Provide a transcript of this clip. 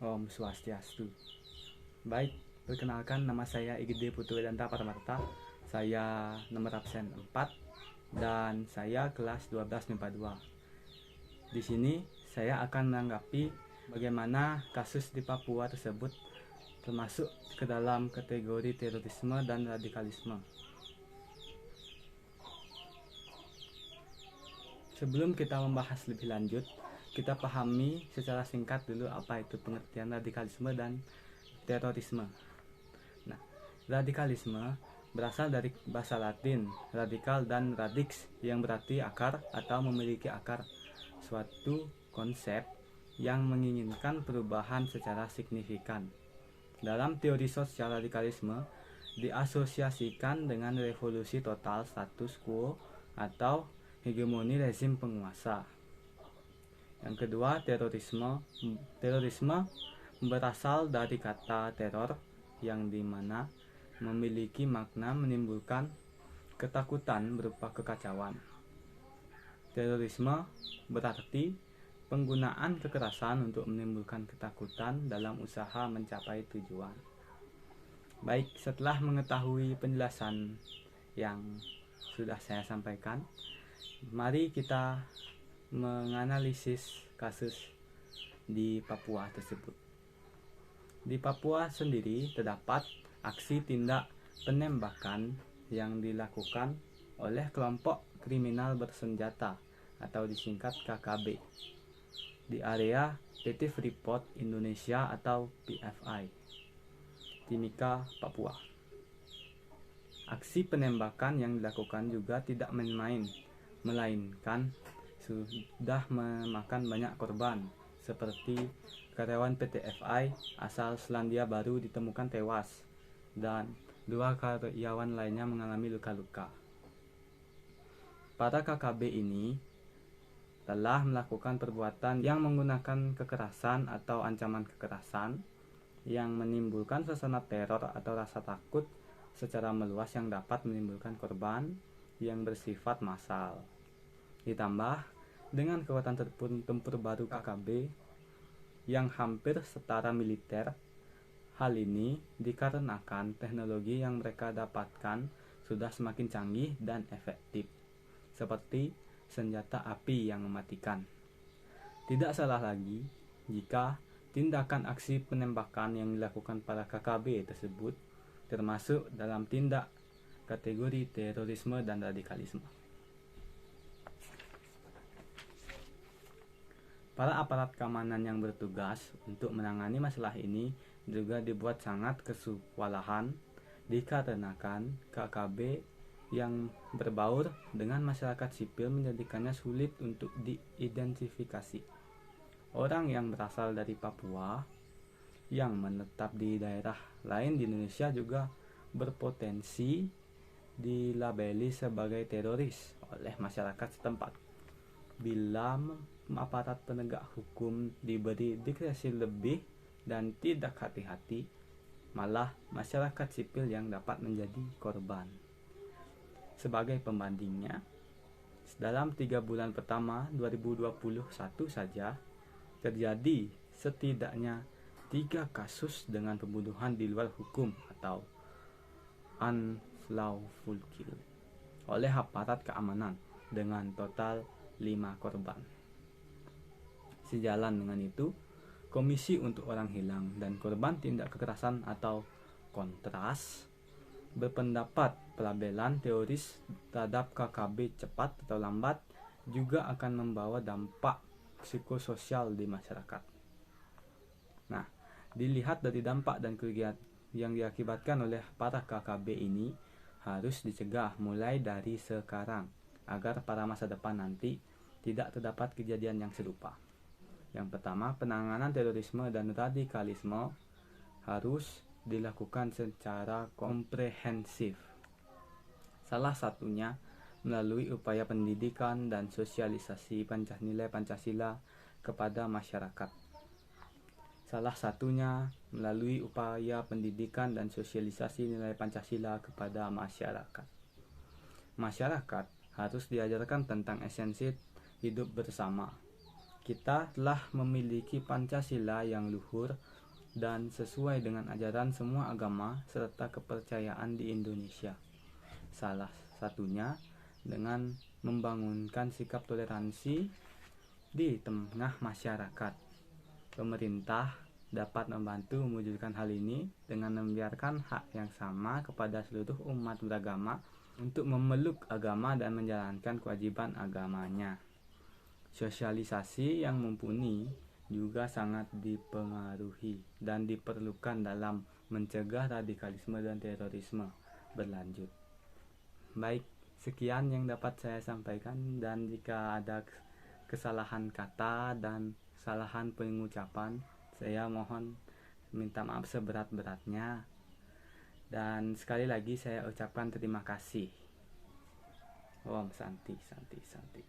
Om Swastiastu. Baik, perkenalkan nama saya Igede Putuwedanta Paramarta. Saya nomor absen 4 dan saya kelas 12 MIPA 2. Di sini saya akan menanggapi bagaimana kasus di Papua tersebut termasuk ke dalam kategori terorisme dan radikalisme. Sebelum kita membahas lebih lanjut, kita pahami secara singkat dulu apa itu pengertian radikalisme dan terorisme. Nah, radikalisme berasal dari bahasa Latin radikal dan radix yang berarti akar atau memiliki akar, suatu konsep yang menginginkan perubahan secara signifikan. Dalam teori sosial, radikalisme diasosiasikan dengan revolusi total status quo atau hegemoni rezim penguasa. Yang kedua, terorisme. Terorisme berasal dari kata teror yang dimana memiliki makna menimbulkan ketakutan berupa kekacauan. Terorisme berarti penggunaan kekerasan untuk menimbulkan ketakutan dalam usaha mencapai tujuan. Baik, setelah mengetahui penjelasan yang sudah saya sampaikan, mari kita menganalisis kasus di Papua tersebut. Di Papua sendiri terdapat aksi tindak penembakan yang dilakukan oleh kelompok kriminal bersenjata atau disingkat KKB di area PT Freeport Indonesia atau PFI, Timika, Papua. Aksi penembakan yang dilakukan juga tidak main-main, melainkan sudah memakan banyak korban, seperti karyawan PT FI asal Selandia Baru ditemukan tewas dan 2 karyawan lainnya mengalami luka-luka. Para KKB ini telah melakukan perbuatan yang menggunakan kekerasan atau ancaman kekerasan yang menimbulkan suasana teror atau rasa takut secara meluas yang dapat menimbulkan korban yang bersifat massal. Ditambah dengan kekuatan tempur baru KKB yang hampir setara militer. Hal ini dikarenakan teknologi yang mereka dapatkan sudah semakin canggih dan efektif, seperti senjata api yang mematikan. Tidak salah lagi jika tindakan aksi penembakan yang dilakukan para KKB tersebut termasuk dalam tindak kategori terorisme dan radikalisme. Para aparat keamanan yang bertugas untuk menangani masalah ini juga dibuat sangat kewalahan dikarenakan KKB yang berbaur dengan masyarakat sipil menjadikannya sulit untuk diidentifikasi. Orang yang berasal dari Papua yang menetap di daerah lain di Indonesia juga berpotensi dilabeli sebagai teroris oleh masyarakat setempat. Bila aparat penegak hukum diberi diskresi lebih dan tidak hati-hati, malah masyarakat sipil yang dapat menjadi korban. Sebagai pembandingnya, dalam 3 bulan pertama 2021 saja terjadi setidaknya 3 kasus dengan pembunuhan di luar hukum atau unlawful kill oleh aparat keamanan dengan total 5 korban. Sejalan dengan itu, Komisi untuk Orang Hilang dan Korban Tindak Kekerasan atau Kontras berpendapat pelabelan teroris terhadap KKB cepat atau lambat juga akan membawa dampak psikososial di masyarakat. Nah, dilihat dari dampak dan kerugian yang diakibatkan oleh para KKB ini harus dicegah mulai dari sekarang agar pada masa depan nanti tidak terdapat kejadian yang serupa. Yang pertama, penanganan terorisme dan radikalisme harus dilakukan secara komprehensif. Salah satunya melalui upaya pendidikan dan sosialisasi nilai Pancasila kepada masyarakat. Salah satunya melalui upaya pendidikan dan sosialisasi nilai Pancasila kepada masyarakat. Masyarakat harus diajarkan tentang esensi hidup bersama. Kita telah memiliki Pancasila yang luhur dan sesuai dengan ajaran semua agama serta kepercayaan di Indonesia. Salah satunya dengan membangunkan sikap toleransi di tengah masyarakat. Pemerintah dapat membantu mewujudkan hal ini dengan membiarkan hak yang sama kepada seluruh umat beragama untuk memeluk agama dan menjalankan kewajiban agamanya. Sosialisasi yang mumpuni juga sangat dipengaruhi dan diperlukan dalam mencegah radikalisme dan terorisme berlanjut. Baik, sekian yang dapat saya sampaikan, dan jika ada kesalahan kata dan kesalahan pengucapan, saya mohon minta maaf seberat-beratnya. Dan sekali lagi saya ucapkan terima kasih. Om Santi, Santi, Santi.